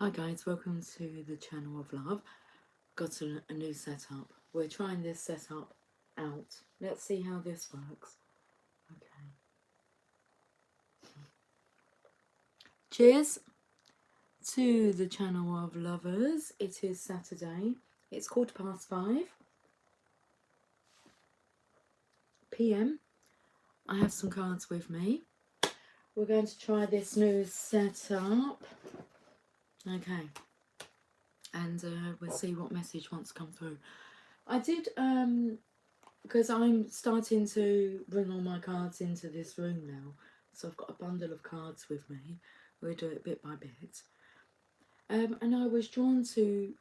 Hi guys, welcome to the channel of love. Got a new setup. We're trying this setup out. Let's see how this works. Okay. Cheers to the channel of lovers. It is Saturday. It's 5:15 p.m. I have some cards with me. We're going to try this new setup. Okay. And we'll see what message wants to come through. I did because I'm starting to bring all my cards into this room now, so I've got a bundle of cards with me. We'll do it bit by bit. And I was drawn to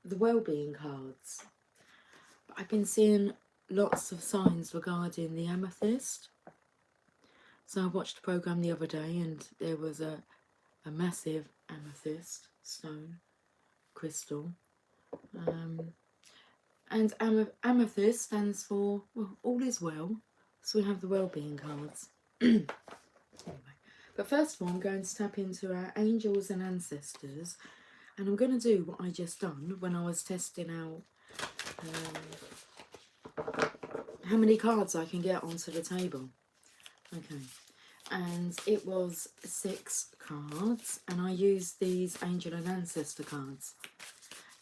the well-being cards. I've been seeing lots of signs regarding the amethyst. So I watched a programme the other day and there was a massive amethyst stone crystal. And amethyst stands for, well, all is well. So we have the well-being cards. Anyway, but first of all, I'm going to tap into our angels and ancestors. And I'm going to do what I just done when I was testing out how many cards I can get onto the table. Okay. And it was 6 cards. And I used these angel and ancestor cards.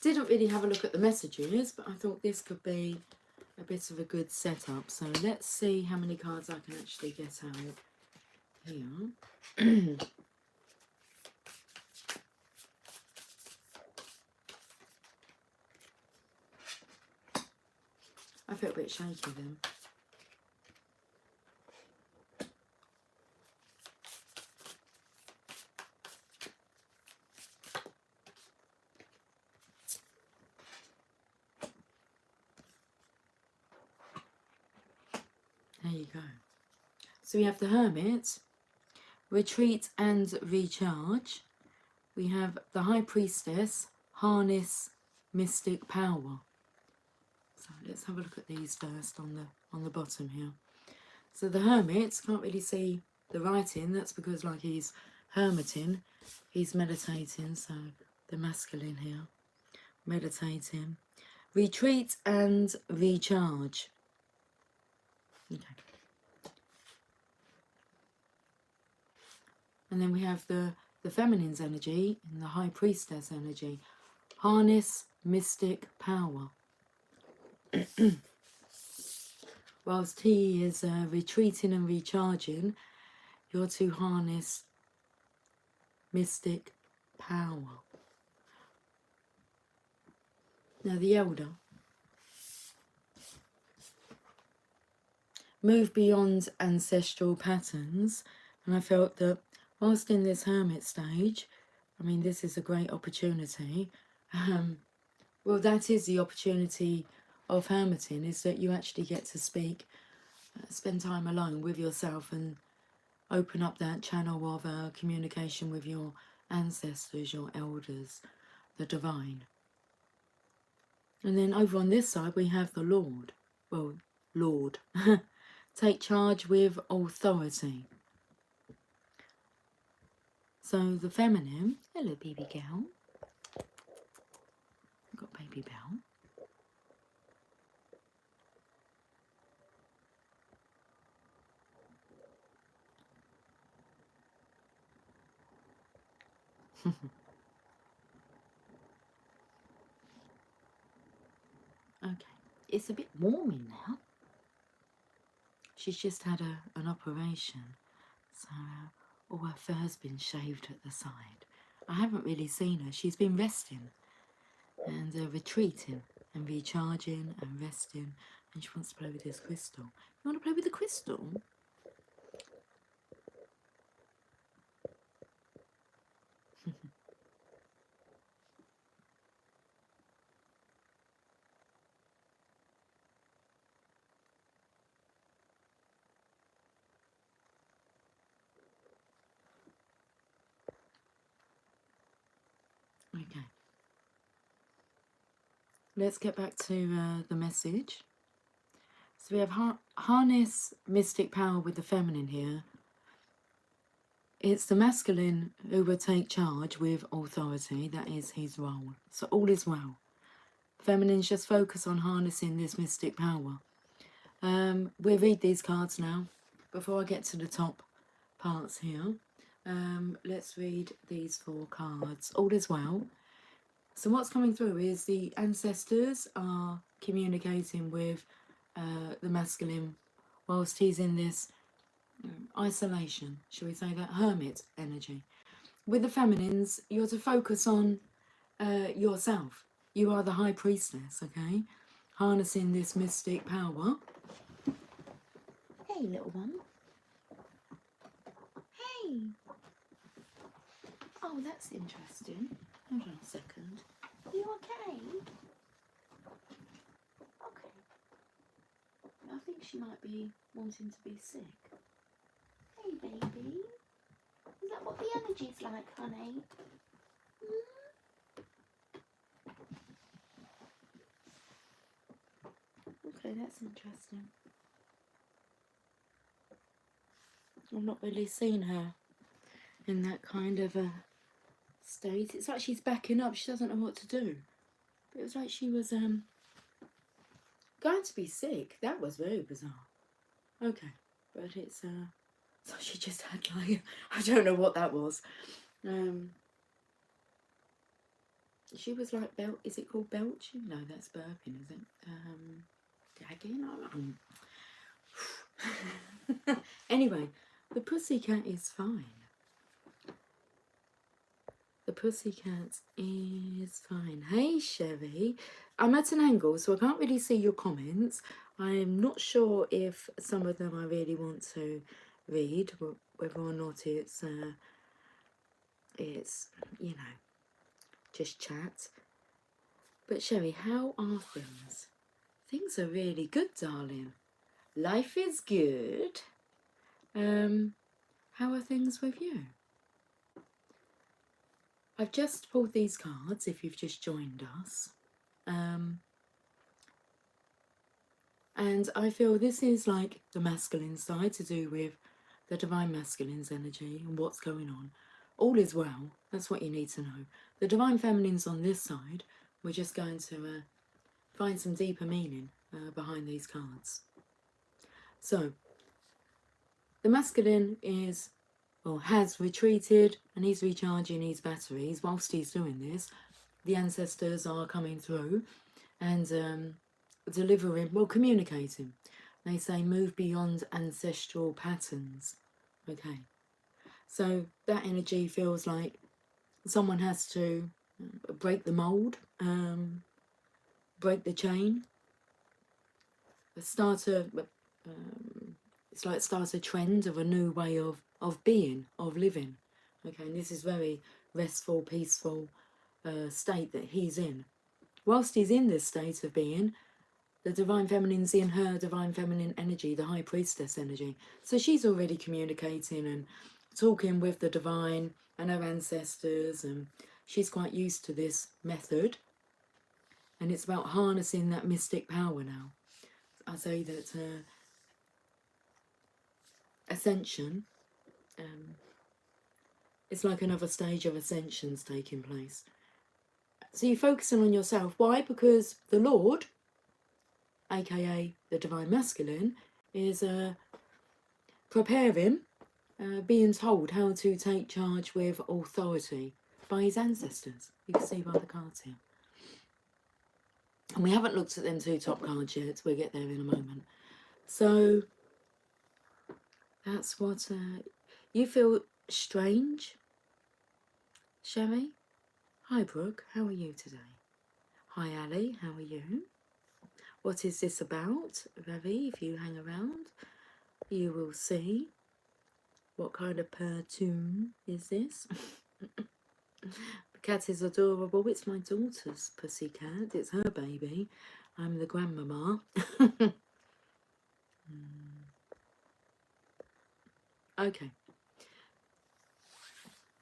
Didn't really have a look at the messages, but I thought this could be a bit of a good setup. So let's see how many cards I can actually get out here. I feel a bit shaky then. There you go. So we have the Hermit, Retreat and Recharge. We have the High Priestess, Harness Mystic Power. So let's have a look at these first on the bottom here. So the Hermit, can't really see the writing. That's because like he's hermiting, he's meditating. So the masculine here, meditating. Retreat and Recharge. Okay. And then we have the feminine's energy and the High Priestess energy. Harness Mystic Power. Whilst he is retreating and recharging, you're to harness mystic power. Now the Elder. Move beyond ancestral patterns. And I felt that whilst in this hermit stage, I mean, this is a great opportunity. Well, that is the opportunity of hermiting, is that you actually get to speak, spend time alone with yourself and open up that channel of communication with your ancestors, your elders, the divine. And then over on this side we have the Lord. Well, Lord. Take charge with authority. So the feminine, hello baby girl. I've got baby Belle. Okay, it's a bit warm in there. She's just had an operation, so all her fur's been shaved at the side. I haven't really seen her. She's been resting and retreating and recharging and resting, and she wants to play with this crystal. You want to play with the crystal? Okay. Let's get back to the message. So we have harness mystic power with the feminine here. it's the masculine who would take charge with authority. That is his role. So all is well. Feminines, just focus on harnessing this mystic power. We'll read these cards now. Before I get to the top parts here, let's read these 4 cards. All is well. So what's coming through is the ancestors are communicating with the masculine whilst he's in this isolation, shall we say that, hermit energy. With the feminines, you're to focus on yourself. You are the High Priestess, okay? Harnessing this mystic power. Hey, little one. Hey. Oh, that's interesting. Hold on a second. Are you okay? Okay. I think she might be wanting to be sick. Hey, baby. Is that what the energy's like, honey? Okay, that's interesting. I've not really seen her in that kind of a state. It's like she's backing up. She doesn't know what to do. But it was like she was going to be sick. That was very bizarre. Okay, but it's so she just had like, I don't know what that was. She was like is it called belching? No, that's burping, is it? Gagging? Anyway, the pussycat is fine. The pussycat is fine. Hey, Sherry. I'm at an angle, so I can't really see your comments. I'm not sure if some of them I really want to read, whether or not it's you know, just chat. But Sherry, how are things? Things are really good, darling. Life is good. How are things with you? I've just pulled these cards, if you've just joined us. And I feel this is like the masculine side, to do with the divine masculine's energy and what's going on. All is well. That's what you need to know. The divine feminine's on this side. We're just going to find some deeper meaning behind these cards. So, the masculine is, or has retreated, and he's recharging his batteries. Whilst he's doing this, the ancestors are coming through and delivering, well, communicating. They say move beyond ancestral patterns. Okay, so that energy feels like someone has to break the mold, break the chain, start a start a trend of a new way of being, of living. Okay, and this is very restful, peaceful state that he's in. Whilst he's in this state of being, the divine feminine's in her divine feminine energy, the High Priestess energy. So she's already communicating and talking with the divine and her ancestors, and she's quite used to this method. And it's about harnessing that mystic power now. I say that ascension, it's like another stage of ascension's taking place. So you're focusing on yourself. Why? Because the Lord, aka the divine masculine, is preparing, being told how to take charge with authority by his ancestors. You can see by the cards here. And we haven't looked at them 2 top cards yet. We'll get there in a moment. So that's what you feel strange, Sherry. Hi, Brooke. How are you today? Hi, Ali. How are you? What is this about, Ravi? If you hang around, you will see. What kind of cartoon is this? The cat is adorable. It's my daughter's pussycat. It's her baby. I'm the grandmama. Okay.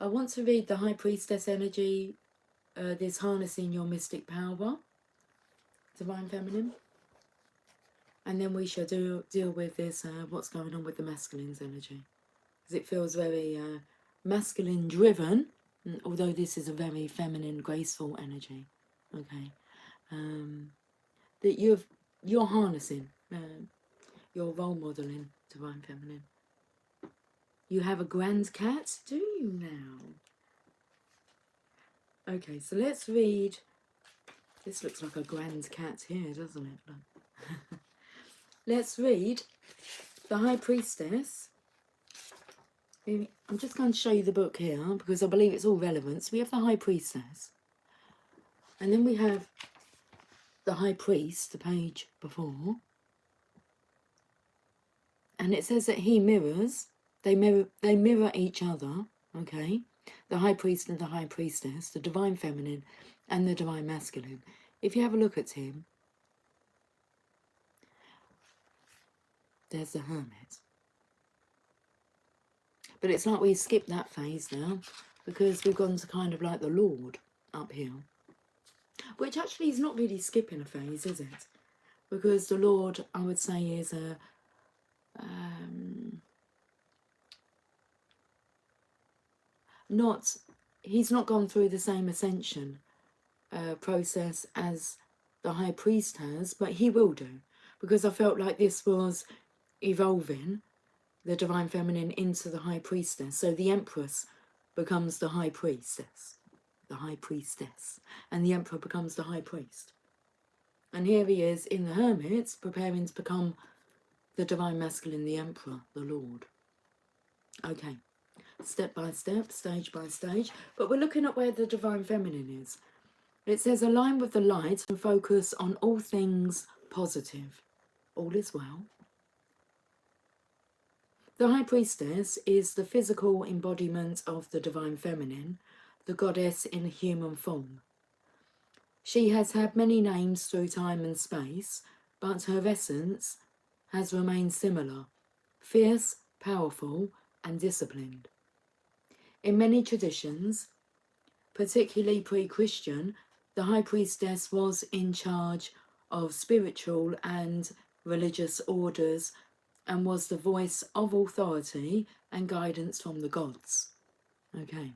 I want to read the High Priestess energy, this harnessing your mystic power, divine feminine. And then we shall deal with this, what's going on with the masculine's energy. Because it feels very masculine driven, although this is a very feminine, graceful energy, okay, that you're harnessing, you're role modeling divine feminine. You have a grand cat, do you now? Okay, so let's read. This looks like a grand cat here, doesn't it? Look. Let's read the High Priestess. I'm just going to show you the book here because I believe it's all relevant. So we have the High Priestess. And then we have the High Priest, the page before. And it says that he mirrors, they mirror each other, okay? The High Priest and the High Priestess, the Divine Feminine and the Divine Masculine. If you have a look at him, there's the Hermit. But it's like we skipped that phase now because we've gone to kind of like the Lord up here. Which actually is not really skipping a phase, is it? Because the Lord, I would say, is a... he's not gone through the same ascension process as the High Priest has, but he will do. Because I felt like this was evolving the Divine Feminine into the High Priestess. So the Empress becomes the High Priestess. The High Priestess. And the Emperor becomes the High Priest. And here he is in the Hermit, preparing to become the Divine Masculine, the Emperor, the Lord. Okay. Step by step, stage by stage. But we're looking at where the Divine Feminine is. It says, align with the light and focus on all things positive. All is well. The High Priestess is the physical embodiment of the Divine Feminine, the goddess in human form. She has had many names through time and space, but her essence has remained similar, fierce, powerful, and disciplined. In many traditions, particularly pre-Christian, the High Priestess was in charge of spiritual and religious orders and was the voice of authority and guidance from the gods. Okay.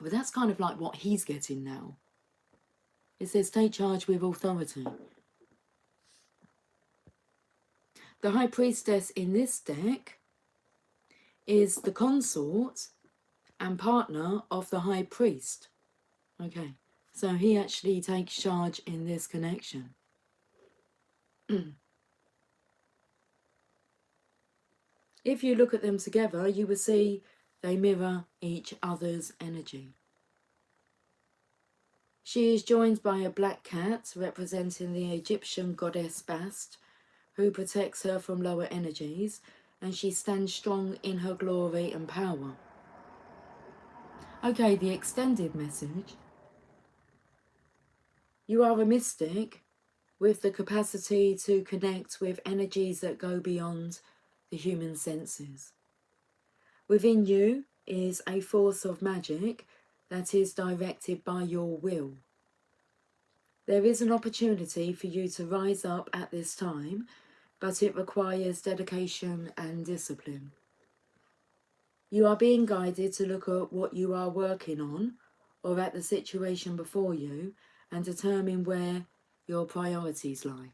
But that's kind of like what he's getting now. It says, take charge with authority. The High Priestess in this deck is the consort and partner of the High Priest. Okay. So he actually takes charge in this connection. If you look at them together, you will see they mirror each other's energy. She is joined by a black cat representing the Egyptian goddess Bast, who protects her from lower energies, and she stands strong in her glory and power. Okay, the extended message. You are a mystic with the capacity to connect with energies that go beyond the human senses. Within you is a force of magic that is directed by your will. There is an opportunity for you to rise up at this time, but it requires dedication and discipline. You are being guided to look at what you are working on or at the situation before you and determine where your priorities lie.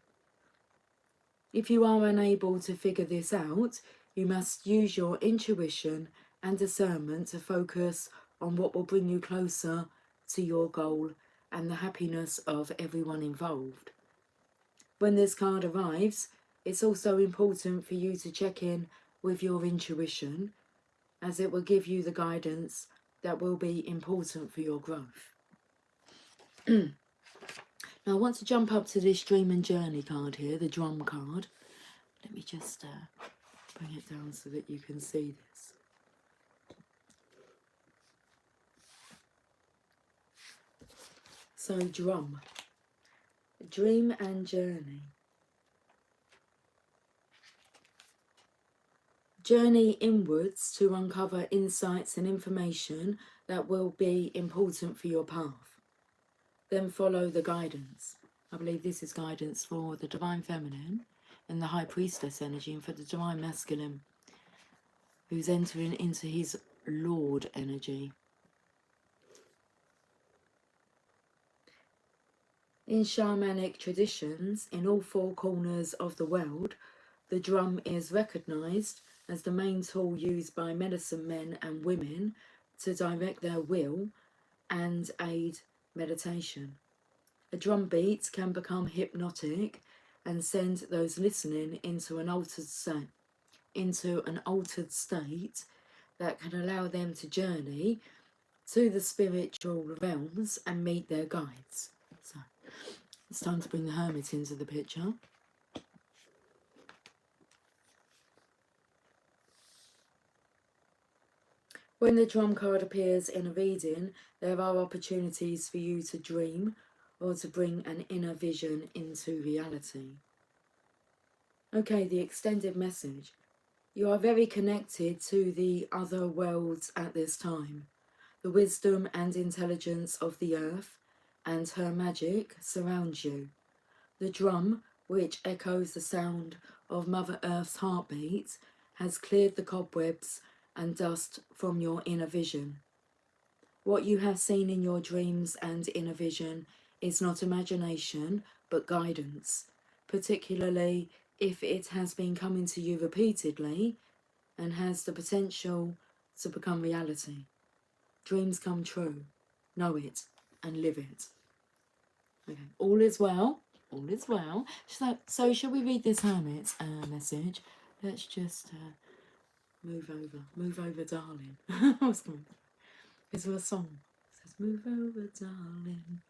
If you are unable to figure this out, you must use your intuition and discernment to focus on what will bring you closer to your goal and the happiness of everyone involved. When this card arrives, it's also important for you to check in with your intuition, as it will give you the guidance that will be important for your growth. Now I want to jump up to this Dream and Journey card here, the drum card. Let me just bring it down so that you can see this. So drum, Dream and Journey. Journey inwards to uncover insights and information that will be important for your path. Then follow the guidance. I believe this is guidance for the Divine Feminine and the High Priestess energy, and for the Divine Masculine, who's entering into his Lord energy. In shamanic traditions, in all four corners of the world, the drum is recognized as the main tool used by medicine men and women to direct their will and aid meditation. A drum beat can become hypnotic and send those listening into an altered state that can allow them to journey to the spiritual realms and meet their guides. So it's time to bring the Hermit into the picture. When the drum card appears in a reading, there are opportunities for you to dream or to bring an inner vision into reality. Okay, the extended message. You are very connected to the other worlds at this time. The wisdom and intelligence of the earth and her magic surrounds you. The drum, which echoes the sound of Mother Earth's heartbeat, has cleared the cobwebs and dust from your inner vision. What you have seen in your dreams and inner vision is not imagination, but guidance, particularly if it has been coming to you repeatedly and has the potential to become reality. Dreams come true. Know it and live it. Okay, all is well. All is well. So shall we read this Hermit message? Let's just move over. Move over, darling. What's going on? Is there a song? It says, move over, darling.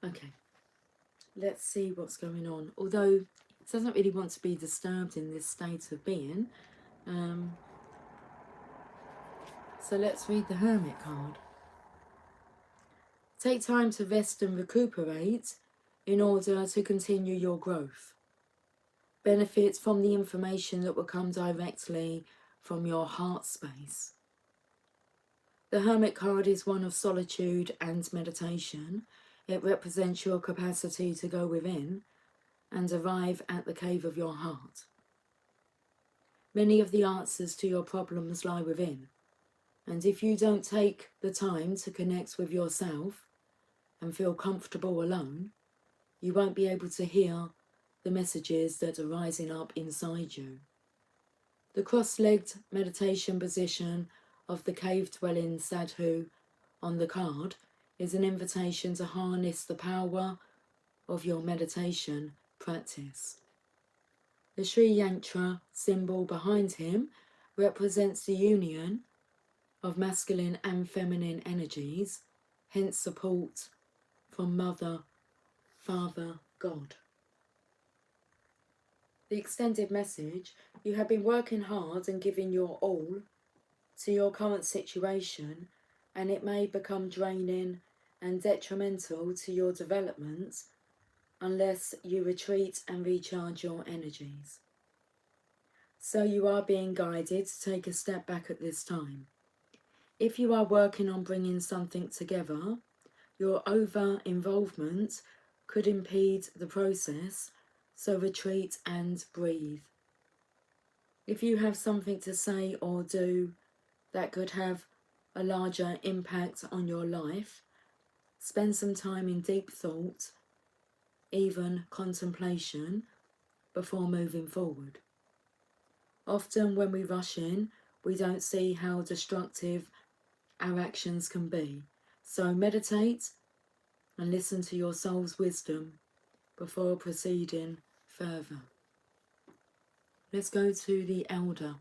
Okay, let's see what's going on. Although it doesn't really want to be disturbed in this state of being. So let's read the Hermit card. Take time to rest and recuperate in order to continue your growth. Benefit from the information that will come directly from your heart space. The Hermit card is one of solitude and meditation. It represents your capacity to go within and arrive at the cave of your heart. Many of the answers to your problems lie within, and if you don't take the time to connect with yourself and feel comfortable alone, you won't be able to hear the messages that are rising up inside you. The cross-legged meditation position of the cave-dwelling sadhu on the card is an invitation to harness the power of your meditation practice. The Sri Yantra symbol behind him represents the union of masculine and feminine energies, hence support from Mother, Father, God. The extended message: you have been working hard and giving your all to your current situation, and it may become draining and detrimental to your development unless you retreat and recharge your energies. So you are being guided to take a step back at this time. If you are working on bringing something together, your over-involvement could impede the process, so retreat and breathe. If you have something to say or do that could have a larger impact on your life, spend some time in deep thought, even contemplation, before moving forward. Often when we rush in, we don't see how destructive our actions can be. So meditate and listen to your soul's wisdom before proceeding further. Let's go to the Elder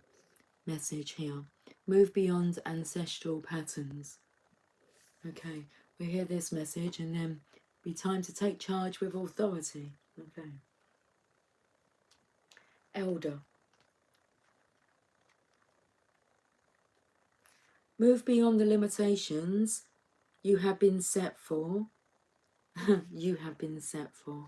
message here. Move beyond ancestral patterns. Okay, we hear this message and then be time to take charge with authority. Okay. Elder. Move beyond the limitations you have been set for. You have been set for.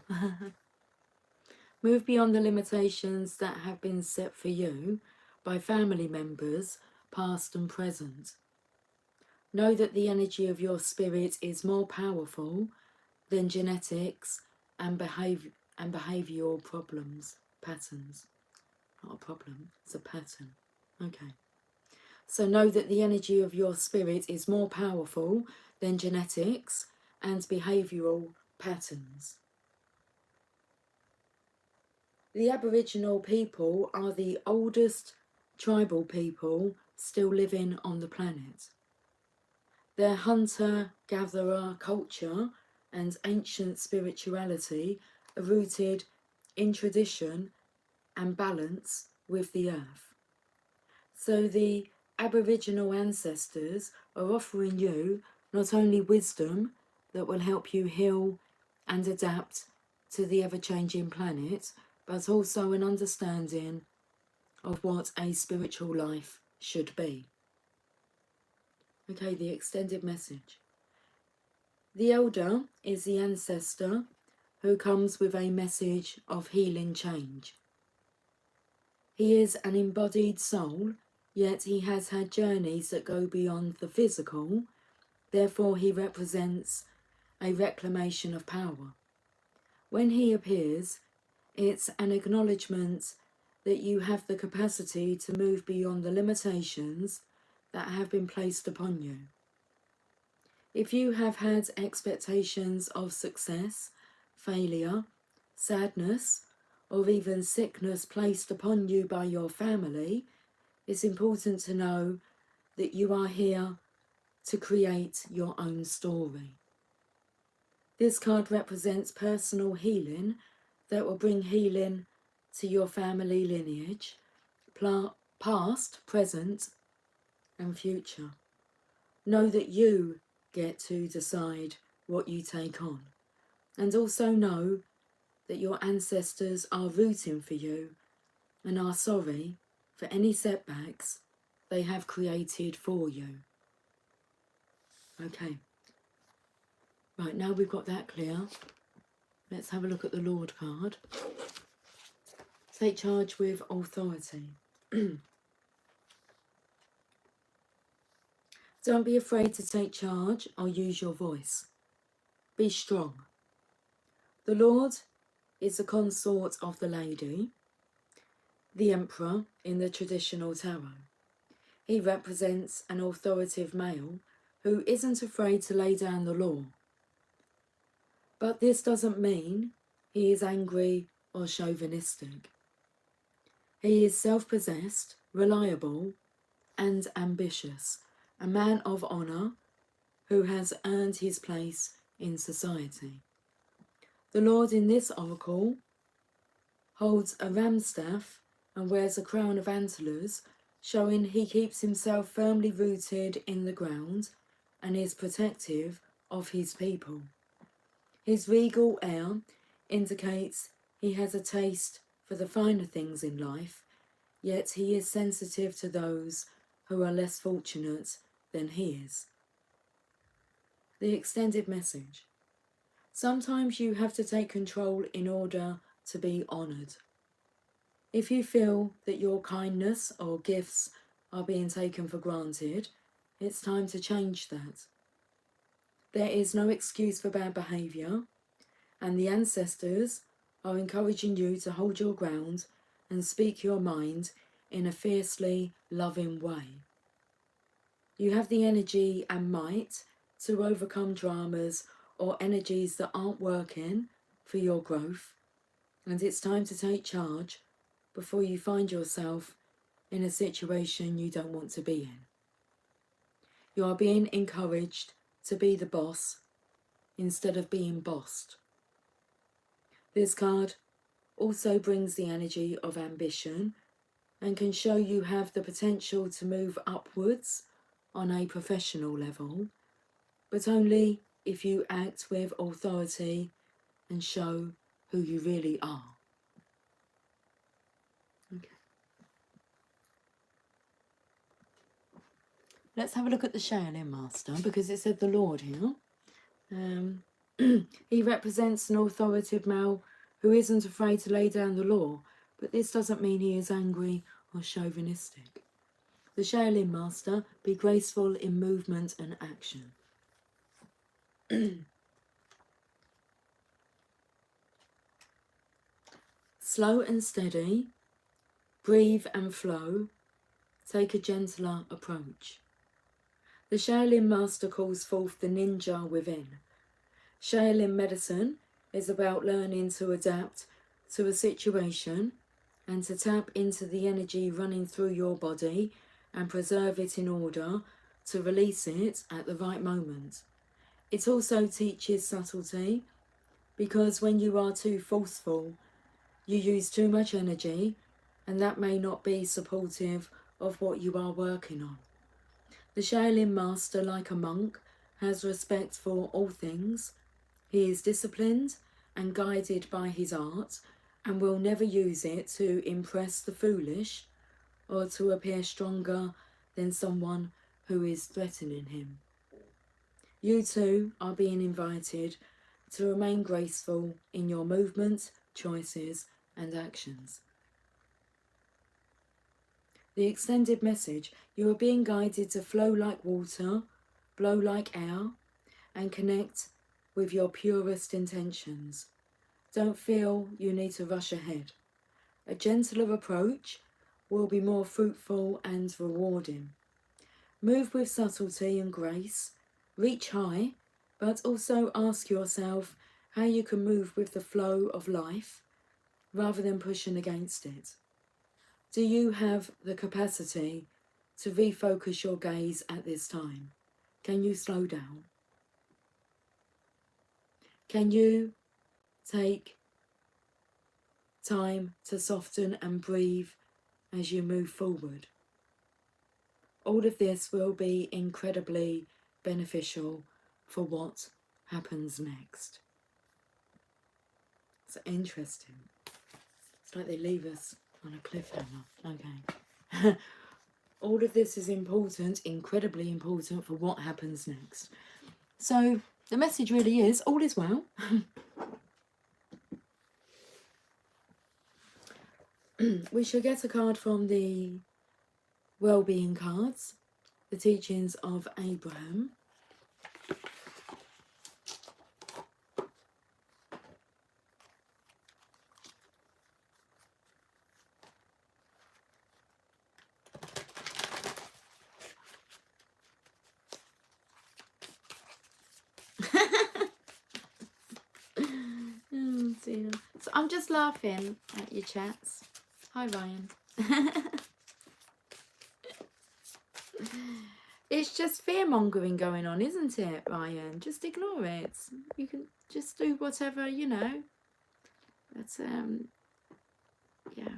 Move beyond the limitations that have been set for you by family members, past and present. Know that the energy of your spirit is more powerful than genetics and behavioural patterns. Not a problem, it's a pattern. Okay. So know that the energy of your spirit is more powerful than genetics and behavioural patterns. The Aboriginal people are the oldest tribal people still living on the planet. Their hunter-gatherer culture and ancient spirituality are rooted in tradition and balance with the earth. So the Aboriginal ancestors are offering you not only wisdom that will help you heal and adapt to the ever-changing planet, but also an understanding of what a spiritual life should be. Okay, the extended message. The elder is the ancestor who comes with a message of healing change. He is an embodied soul, yet he has had journeys that go beyond the physical, therefore he represents a reclamation of power. When he appears, it's an acknowledgement that you have the capacity to move beyond the limitations that have been placed upon you. If you have had expectations of success, failure, sadness, or even sickness placed upon you by your family, it's important to know that you are here to create your own story. This card represents personal healing that will bring healing to your family lineage, past, present, and future. Know that you get to decide what you take on, and also know that your ancestors are rooting for you and are sorry for any setbacks they have created for you. Okay, right, now we've got that clear, let's have a look at the Lord card. Take charge with authority. Don't be afraid to take charge or use your voice. Be strong. The Lord is the consort of the lady, the emperor in the traditional tarot. He represents an authoritative male who isn't afraid to lay down the law. But this doesn't mean he is angry or chauvinistic. He is self-possessed, reliable, and ambitious, a man of honour who has earned his place in society. The Lord in this oracle holds a ram's staff and wears a crown of antlers, showing he keeps himself firmly rooted in the ground and is protective of his people. His regal air indicates he has a taste for the finer things in life, yet he is sensitive to those who are less fortunate than he is. The extended message. Sometimes you have to take control in order to be honoured. If you feel that your kindness or gifts are being taken for granted, it's time to change that. There is no excuse for bad behaviour, and the ancestors are encouraging you to hold your ground and speak your mind in a fiercely loving way. You have the energy and might to overcome dramas or energies that aren't working for your growth, and it's time to take charge before you find yourself in a situation you don't want to be in. You are being encouraged to be the boss instead of being bossed. This card also brings the energy of ambition and can show you have the potential to move upwards on a professional level, but only if you act with authority and show who you really are. Okay. Let's have a look at the Shing Master, because it said the Lord here. He represents an authoritative male who isn't afraid to lay down the law, but this doesn't mean he is angry or chauvinistic. The Shaolin Master, be graceful in movement and action. Slow and steady, breathe and flow, take a gentler approach. The Shaolin Master calls forth the ninja within. Shaolin medicine is about learning to adapt to a situation and to tap into the energy running through your body and preserve it in order to release it at the right moment. It also teaches subtlety, because when you are too forceful, you use too much energy, and that may not be supportive of what you are working on. The Shaolin Master, like a monk, has respect for all things. He is disciplined and guided by his art, and will never use it to impress the foolish or to appear stronger than someone who is threatening him. You too are being invited to remain graceful in your movements, choices, and actions. The extended message: you are being guided to flow like water, blow like air, and connect with your purest intentions. Don't feel you need to rush ahead. A gentler approach will be more fruitful and rewarding. Move with subtlety and grace, reach high, but also ask yourself how you can move with the flow of life rather than pushing against it. Do you have the capacity to refocus your gaze at this time? Can you slow down? Can you take time to soften and breathe as you move forward? All of this will be incredibly beneficial for what happens next. It's interesting. It's like they leave us on a cliffhanger. Okay. All of this is important, incredibly important for what happens next. So the message really is, all is well. We shall get a card from the well-being cards, the teachings of Abraham. Oh dear. So I'm just laughing at your chats. Hi Ryan. It's just fear-mongering going on, isn't it, Ryan? Just ignore it. You can just do whatever, you know. But yeah.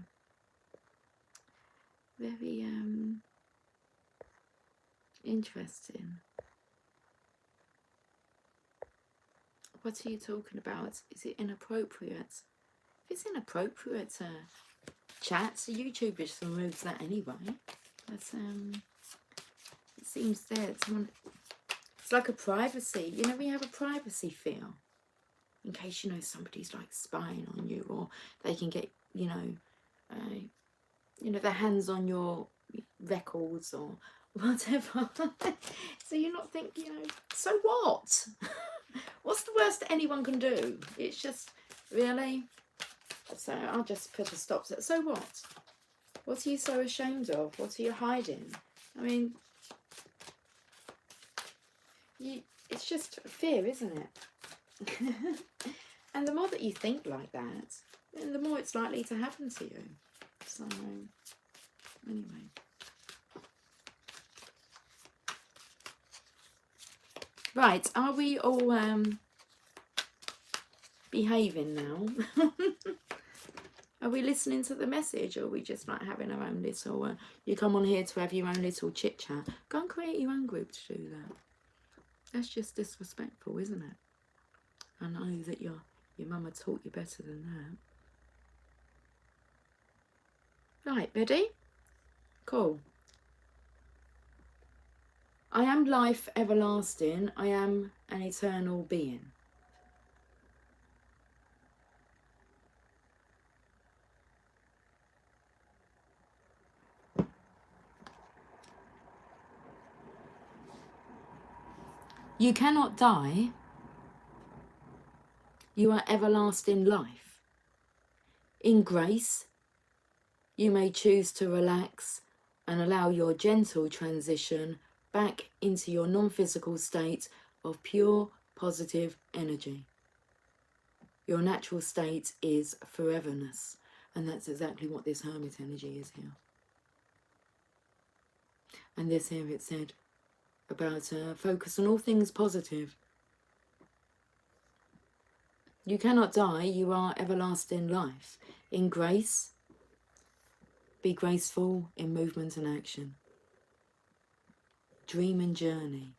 Very interesting. What are you talking about? Is it inappropriate? If it's inappropriate chat, so YouTube just removes that anyway. But it seems there someone, it's like a privacy. You know, we have a privacy feel in case, you know, somebody's like spying on you, or they can get, you know, their hands on your records or whatever. So you're not thinking, you know, so what? What's the worst that anyone can do? It's just, really? So I'll just put a stop to it. So what? What are you so ashamed of? What are you hiding? I mean, it's just fear, isn't it? And the more that you think like that, then the more it's likely to happen to you. So, anyway. Right, are we all behaving now? Are we listening to the message, or are we just like having our own little... you come on here to have your own little chit-chat. Go and create your own group to do that. That's just disrespectful, isn't it? I know that your mama taught you better than that. Right, ready? Cool. I am life everlasting. I am an eternal being. You cannot die. You are everlasting life. In grace, you may choose to relax and allow your gentle transition back into your non-physical state of pure positive energy. Your natural state is foreverness, and that's exactly what this hermit energy is here. And this here it said about focus on all things positive. You cannot die, you are everlasting life. In grace, be graceful in movement and action. Dream and journey.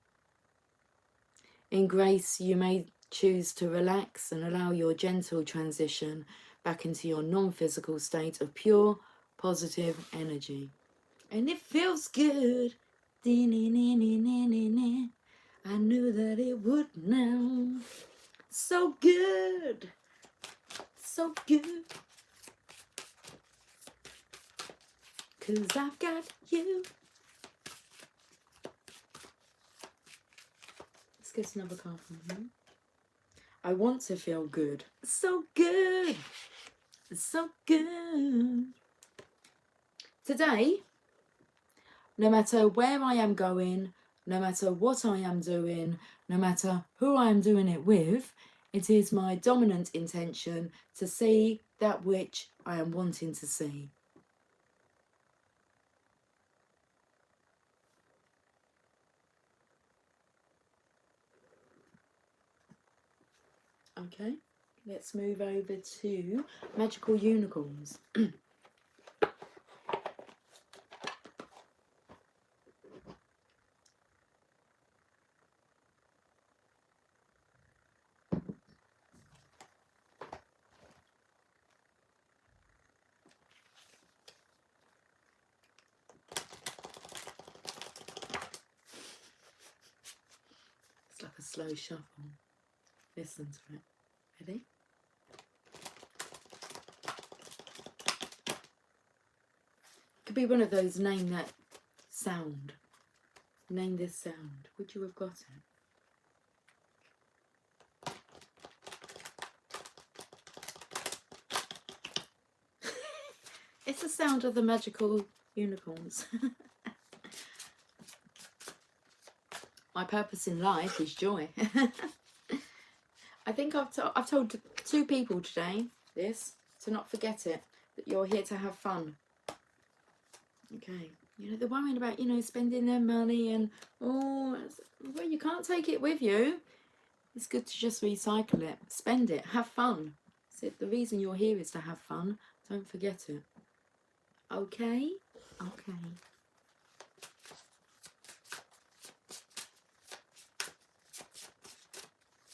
In grace, you may choose to relax and allow your gentle transition back into your non-physical state of pure positive energy. And it feels good. I knew that it would now. So good. So good. 'Cause I've got you. Let's get another card from him. I want to feel good. So good. So good. Today, no matter where I am going, no matter what I am doing, no matter who I am doing it with, it is my dominant intention to see that which I am wanting to see. Okay, let's move over to magical unicorns. It's like a slow shuffle. Listen to it. Ready? Could be one of those name that sound. Name this sound. Would you have got it? It's the sound of the magical unicorns. My purpose in life is joy. I think I've told 2 people today this, to not forget it, that you're here to have fun. Okay, you know, they're worrying about, you know, spending their money and, oh, well, you can't take it with you. It's good to just recycle it, spend it, have fun. So the reason you're here is to have fun. Don't forget it. Okay? Okay.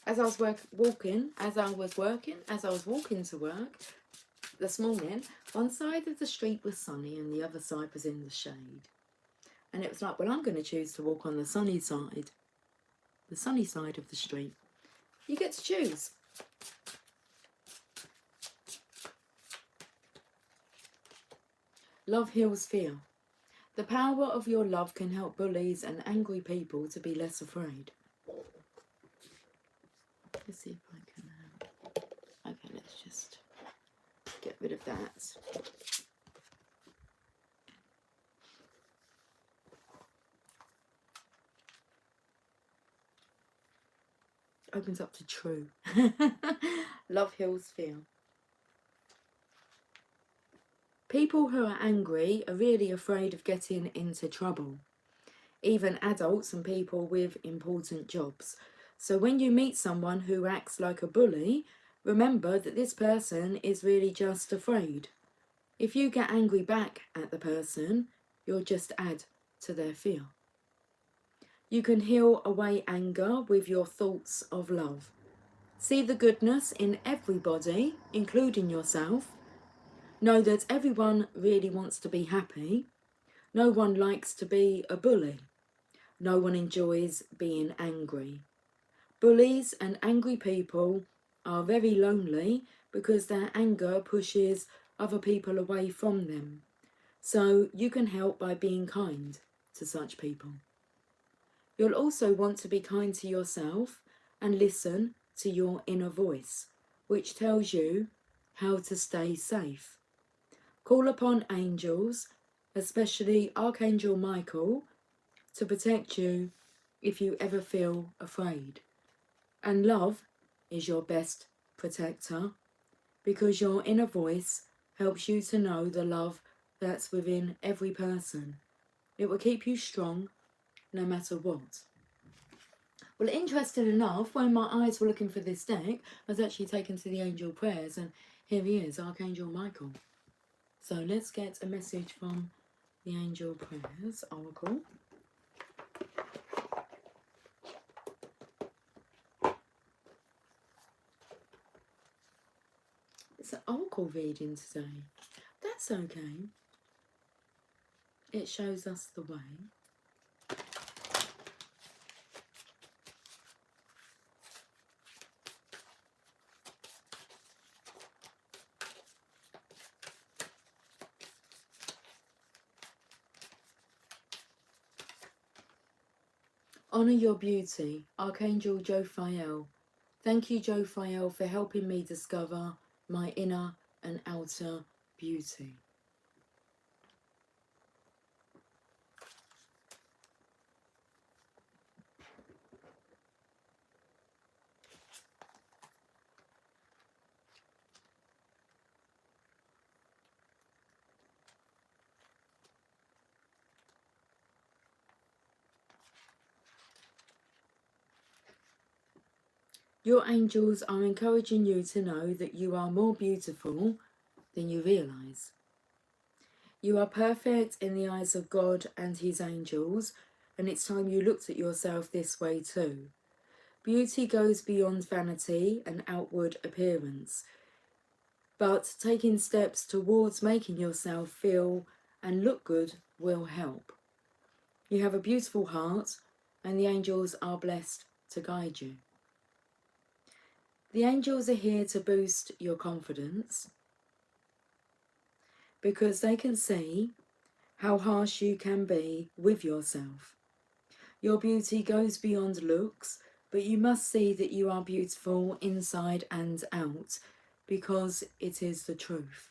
As I was walking to work this morning, one side of the street was sunny and the other side was in the shade. And it was like, well, I'm going to choose to walk on the sunny side of the street. You get to choose. Love heals fear. The power of your love can help bullies and angry people to be less afraid. Let's see if I can... okay, let's just get rid of that. Opens up to true. Love heals fear. People who are angry are really afraid of getting into trouble. Even adults and people with important jobs. So when you meet someone who acts like a bully, remember that this person is really just afraid. If you get angry back at the person, you'll just add to their fear. You can heal away anger with your thoughts of love. See the goodness in everybody, including yourself. Know that everyone really wants to be happy. No one likes to be a bully. No one enjoys being angry. Bullies and angry people are very lonely because their anger pushes other people away from them. So you can help by being kind to such people. You'll also want to be kind to yourself and listen to your inner voice, which tells you how to stay safe. Call upon angels, especially Archangel Michael, to protect you if you ever feel afraid. And love is your best protector, because your inner voice helps you to know the love that's within every person. It will keep you strong no matter what. Well, interesting enough, when my eyes were looking for this deck, I was actually taken to the angel prayers, and here he is, Archangel Michael. So let's get a message from the angel prayers oracle. It's an oracle reading today. That's okay. It shows us the way. Honour your beauty, Archangel Jophiel. Thank you, Jophiel, for helping me discover my inner and outer beauty. Your angels are encouraging you to know that you are more beautiful than you realise. You are perfect in the eyes of God and his angels, and it's time you looked at yourself this way too. Beauty goes beyond vanity and outward appearance, but taking steps towards making yourself feel and look good will help. You have a beautiful heart, and the angels are blessed to guide you. The angels are here to boost your confidence, because they can see how harsh you can be with yourself. Your beauty goes beyond looks, but you must see that you are beautiful inside and out, because it is the truth.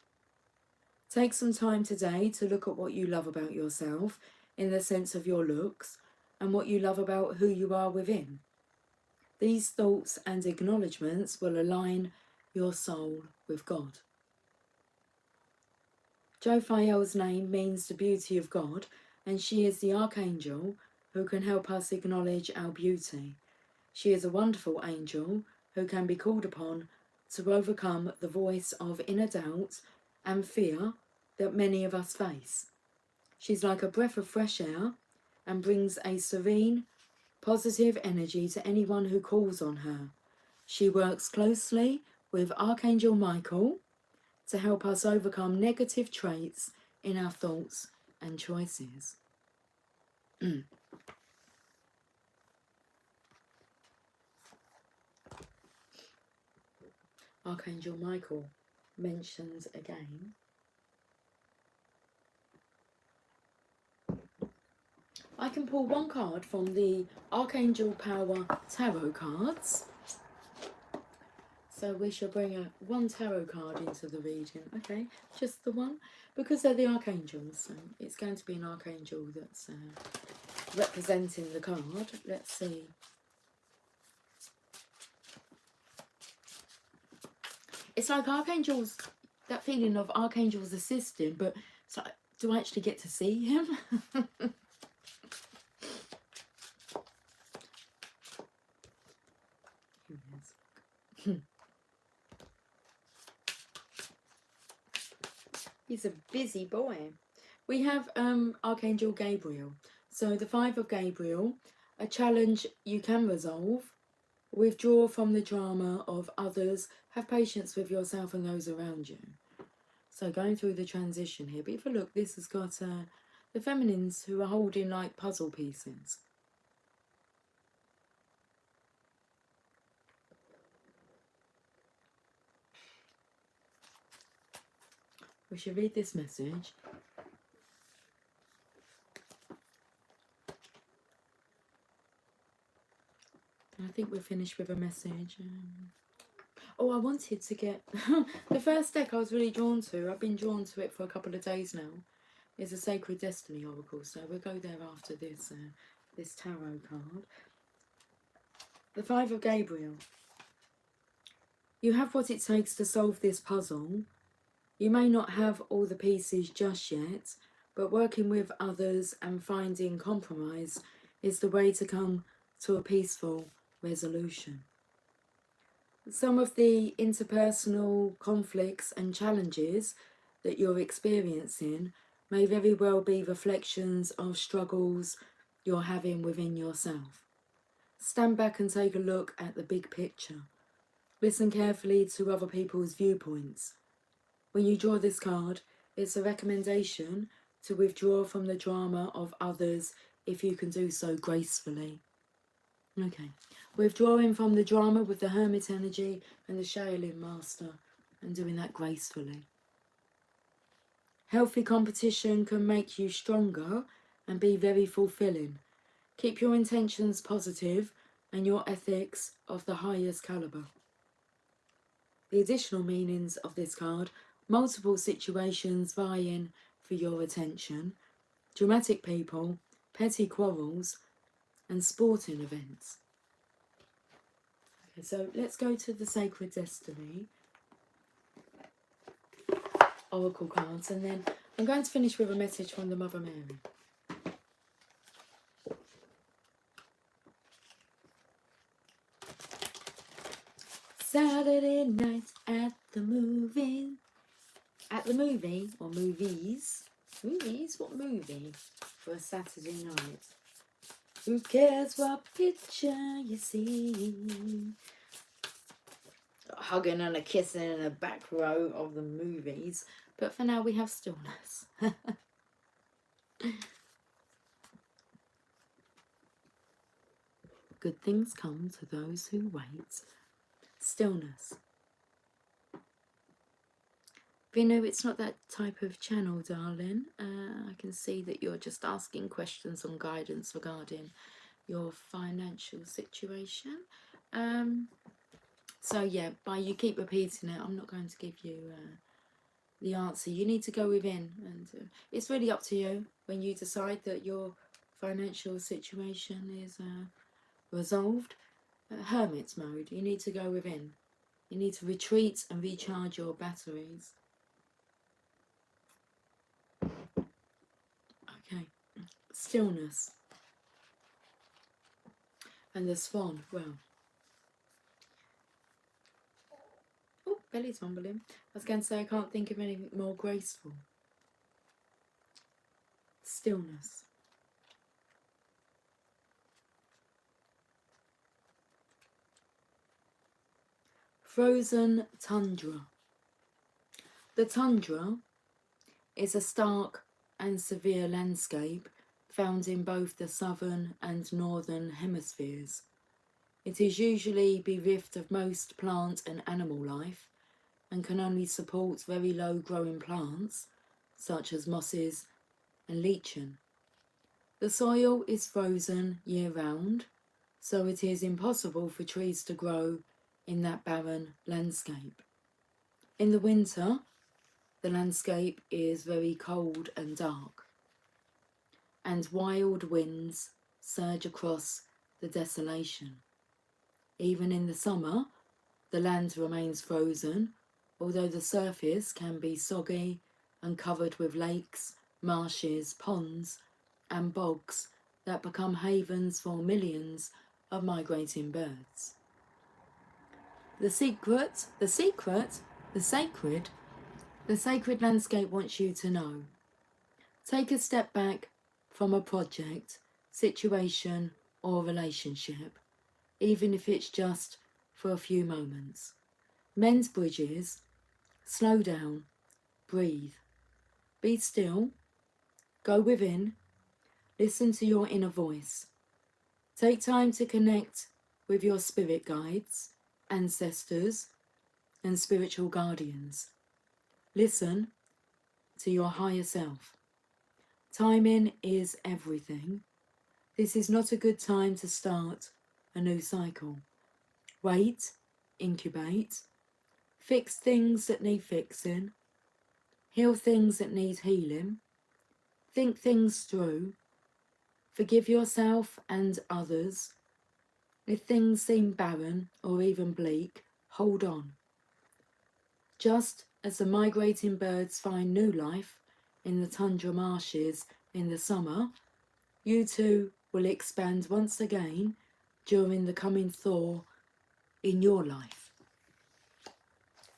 Take some time today to look at what you love about yourself in the sense of your looks, and what you love about who you are within. These thoughts and acknowledgements will align your soul with God. Jophiel's name means the beauty of God, and she is the archangel who can help us acknowledge our beauty. She is a wonderful angel who can be called upon to overcome the voice of inner doubt and fear that many of us face. She's like a breath of fresh air and brings a serene, positive energy to anyone who calls on her. She works closely with Archangel Michael to help us overcome negative traits in our thoughts and choices. Archangel Michael mentions again. I can pull one card from the Archangel Power Tarot cards. So we shall bring one tarot card into the reading. Okay, just the one, because they're the archangels. So it's going to be an archangel that's representing the card. Let's see. It's like archangels, that feeling of archangels assisting, but it's like, do I actually get to see him? He's a busy boy. We have Archangel Gabriel. So the Five of Gabriel, a challenge you can resolve. Withdraw from the drama of others. Have patience with yourself and those around you. So going through the transition here. But if you look, this has got the feminines who are holding like puzzle pieces. We should read this message. I think we're finished with a message. Oh, I wanted to get... the first deck I was really drawn to, I've been drawn to it for a couple of days now, is a Sacred Destiny Oracle. So we'll go there after this, this tarot card. The Five of Gabriel. You have what it takes to solve this puzzle. You may not have all the pieces just yet, but working with others and finding compromise is the way to come to a peaceful resolution. Some of the interpersonal conflicts and challenges that you're experiencing may very well be reflections of struggles you're having within yourself. Stand back and take a look at the big picture. Listen carefully to other people's viewpoints. When you draw this card, it's a recommendation to withdraw from the drama of others if you can do so gracefully. Okay, withdrawing from the drama with the Hermit energy and the Shing Master, and doing that gracefully. Healthy competition can make you stronger and be very fulfilling. Keep your intentions positive and your ethics of the highest calibre. The additional meanings of this card: multiple situations vying for your attention, dramatic people, petty quarrels, and sporting events. Okay, so let's go to the Sacred Destiny Oracle cards, and then I'm going to finish with a message from the Mother Mary. Saturday night at the movie. At the movie, or movies. Movies? What movie? For a Saturday night. Who cares what picture you see? Hugging and a kissing in the back row of the movies. But for now we have stillness. Good things come to those who wait. Stillness. Vino, it's not that type of channel, darling. I can see that you're just asking questions on guidance regarding your financial situation. So yeah, by you keep repeating it, I'm not going to give you the answer. You need to go within, and it's really up to you when you decide that your financial situation is resolved. Hermit mode, you need to go within. You need to retreat and recharge your batteries. Okay, stillness. And the swan, well. Oh, belly tumbling. I was going to say I can't think of anything more graceful. Stillness. Frozen tundra. The tundra is a stark and severe landscape found in both the southern and northern hemispheres. It is usually bereft of most plant and animal life and can only support very low growing plants such as mosses and lichen. The soil is frozen year round, so it is impossible for trees to grow in that barren landscape. In the winter, the landscape is very cold and dark, and wild winds surge across the desolation. Even in the summer, the land remains frozen, although the surface can be soggy and covered with lakes, marshes, ponds, and bogs that become havens for millions of migrating birds. The sacred landscape wants you to know. Take a step back from a project, situation, or relationship, even if it's just for a few moments. Mend bridges, slow down, breathe, be still, go within, listen to your inner voice. Take time to connect with your spirit guides, ancestors, and spiritual guardians. Listen to your higher self. Timing is everything. This is not a good time to start a new cycle. Wait, incubate, fix things that need fixing, heal things that need healing, think things through, forgive yourself and others. If things seem barren or even bleak, hold on. Just as the migrating birds find new life in the Tundra marshes in the summer, you too will expand once again during the coming thaw in your life.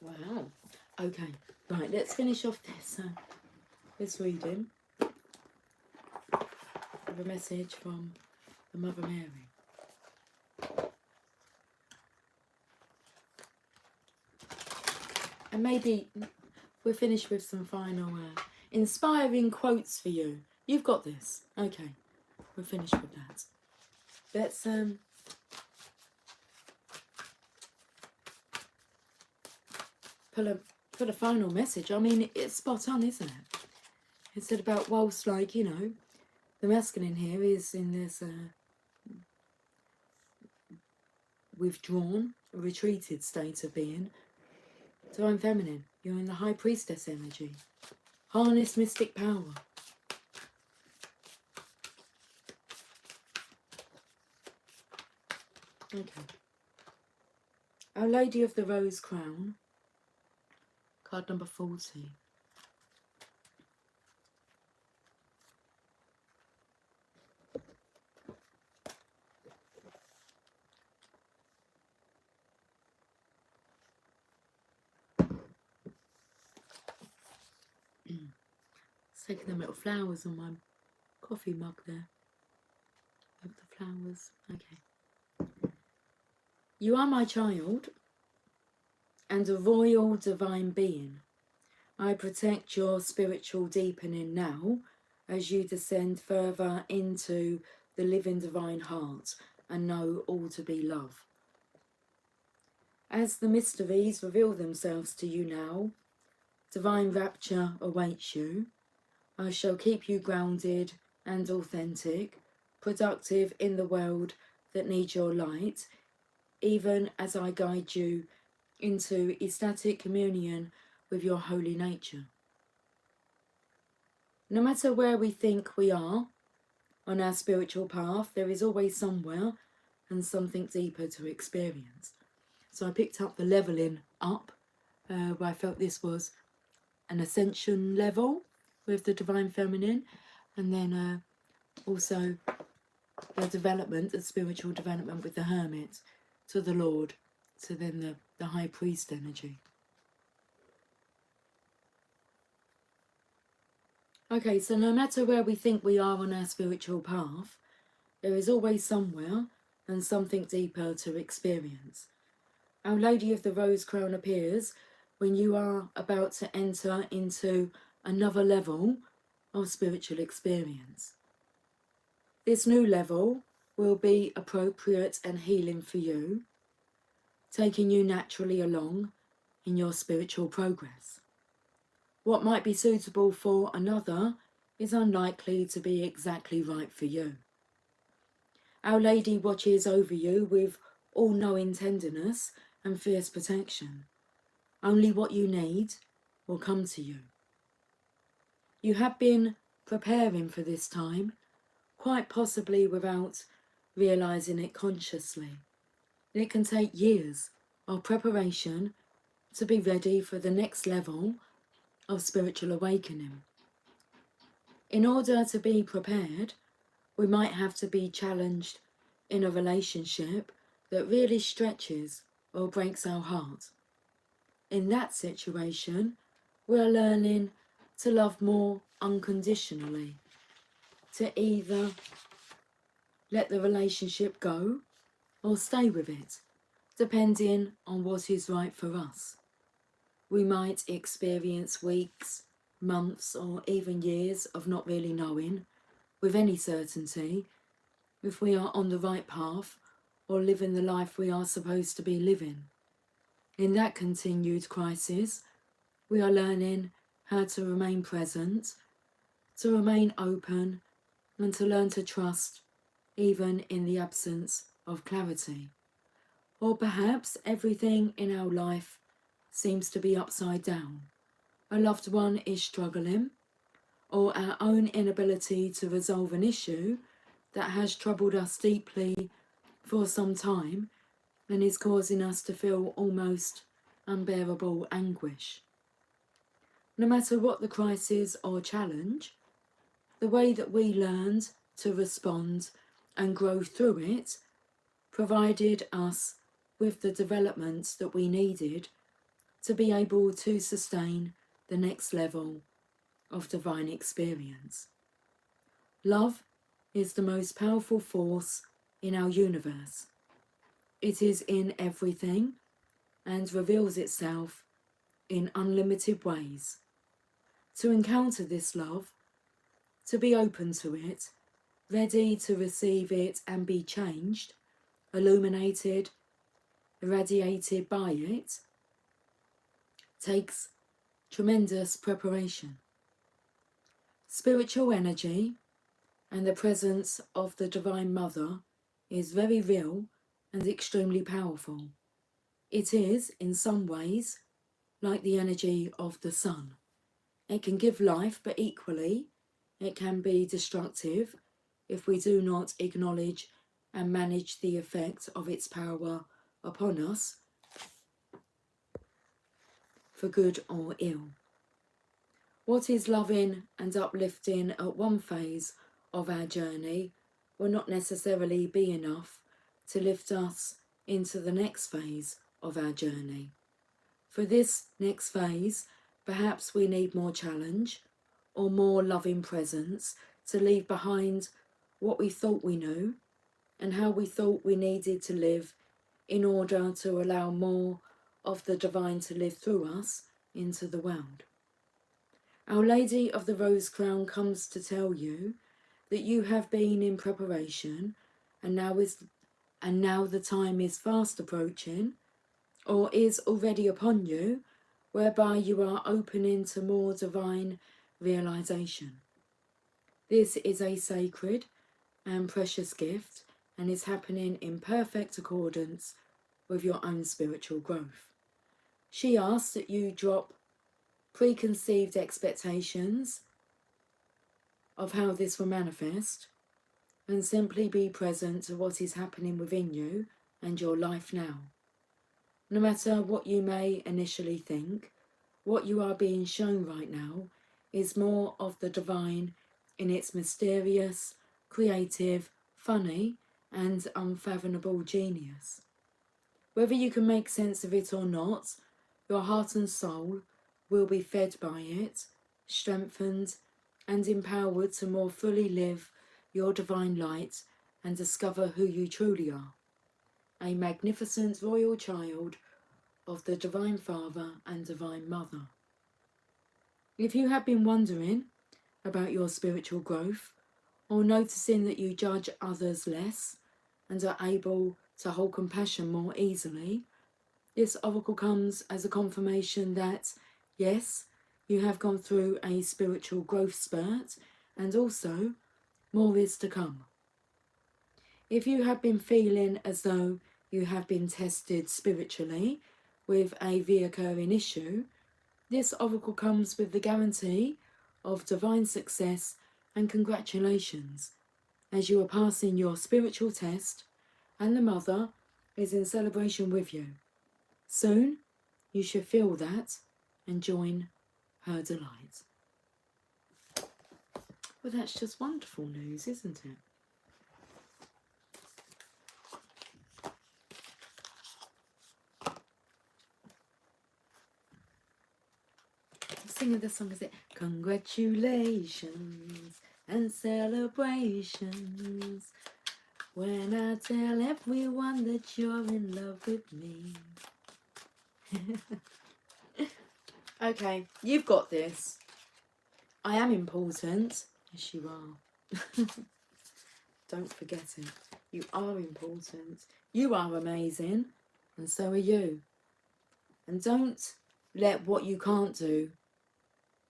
Wow. Okay, right, let's finish off this reading with a message from the Mother Mary. And maybe we'll finish with some final inspiring quotes for you. You've got this. Okay, we'll finish with that. Let's put a final message. I mean, it's spot on, isn't it? It said about whilst, like, you know, the masculine here is in this withdrawn, retreated state of being. Divine feminine, you're in the High Priestess energy. Harness mystic power. Okay. Our Lady of the Rose Crown, card number 40. It's taking them little flowers on my coffee mug there. Of the flowers. Okay. You are my child and a royal divine being. I protect your spiritual deepening now as you descend further into the living divine heart and know all to be love. As the mysteries reveal themselves to you now, divine rapture awaits you. I shall keep you grounded and authentic, productive in the world that needs your light, even as I guide you into ecstatic communion with your holy nature. No matter where we think we are on our spiritual path, there is always somewhere and something deeper to experience. So I picked up the levelling up, where I felt this was an ascension level with the Divine Feminine, and then also the development, the spiritual development with the Hermit to the Lord, to then the High Priest energy. Okay, so no matter where we think we are on our spiritual path, there is always somewhere and something deeper to experience. Our Lady of the Rose Crown appears when you are about to enter into another level of spiritual experience. This new level will be appropriate and healing for you, taking you naturally along in your spiritual progress. What might be suitable for another is unlikely to be exactly right for you. Our Lady watches over you with all-knowing tenderness and fierce protection. Only what you need will come to you. You have been preparing for this time, quite possibly without realising it consciously. It can take years of preparation to be ready for the next level of spiritual awakening. In order to be prepared, we might have to be challenged in a relationship that really stretches or breaks our heart. In that situation, we are learning to love more unconditionally, to either let the relationship go or stay with it, depending on what is right for us. We might experience weeks, months, or even years of not really knowing with any certainty if we are on the right path or living the life we are supposed to be living. In that continued crisis, we are learning how to remain present, to remain open, and to learn to trust even in the absence of clarity. Or perhaps everything in our life seems to be upside down. A loved one is struggling, or our own inability to resolve an issue that has troubled us deeply for some time and is causing us to feel almost unbearable anguish. No matter what the crisis or challenge, the way that we learned to respond and grow through it provided us with the development that we needed to be able to sustain the next level of divine experience. Love is the most powerful force in our universe. It is in everything and reveals itself in unlimited ways. To encounter this love, to be open to it, ready to receive it and be changed, illuminated, irradiated by it, takes tremendous preparation. Spiritual energy and the presence of the Divine Mother is very real and extremely powerful. It is, in some ways, like the energy of the sun. It can give life, but equally, it can be destructive if we do not acknowledge and manage the effect of its power upon us, for good or ill. What is loving and uplifting at one phase of our journey will not necessarily be enough to lift us into the next phase of our journey. For this next phase, perhaps we need more challenge or more loving presence to leave behind what we thought we knew and how we thought we needed to live in order to allow more of the divine to live through us into the world. Our Lady of the Rose Crown comes to tell you that you have been in preparation and now the time is fast approaching, or is already upon you, whereby you are opening to more divine realization. This is a sacred and precious gift and is happening in perfect accordance with your own spiritual growth. She asks that you drop preconceived expectations of how this will manifest and simply be present to what is happening within you and your life now. No matter what you may initially think, what you are being shown right now is more of the divine in its mysterious, creative, funny, and unfathomable genius. Whether you can make sense of it or not, your heart and soul will be fed by it, strengthened, and empowered to more fully live your divine light and discover who you truly are. A magnificent royal child of the Divine Father and Divine Mother. If you have been wondering about your spiritual growth, or noticing that you judge others less and are able to hold compassion more easily, this oracle comes as a confirmation that, yes, you have gone through a spiritual growth spurt, and also more is to come. If you have been feeling as though you have been tested spiritually with a reoccurring issue, this oracle comes with the guarantee of divine success and congratulations as you are passing your spiritual test, and the Mother is in celebration with you. Soon you should feel that and join her delight. Well, that's just wonderful news, isn't it? Singing the song, is it? Congratulations and celebrations when I tell everyone that you're in love with me. Okay, you've got this. I am important. Yes, you are. Don't forget it. You are important. You are amazing. And so are you. And don't let what you can't do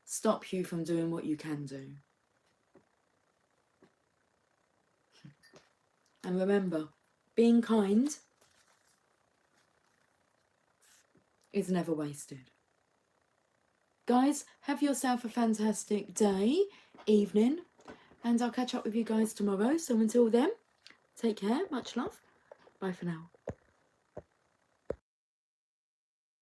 stop you from doing what you can do. And remember, being kind is never wasted. Guys, have yourself a fantastic day, evening, and I'll catch up with you guys tomorrow. So until then, take care, much love, bye for now.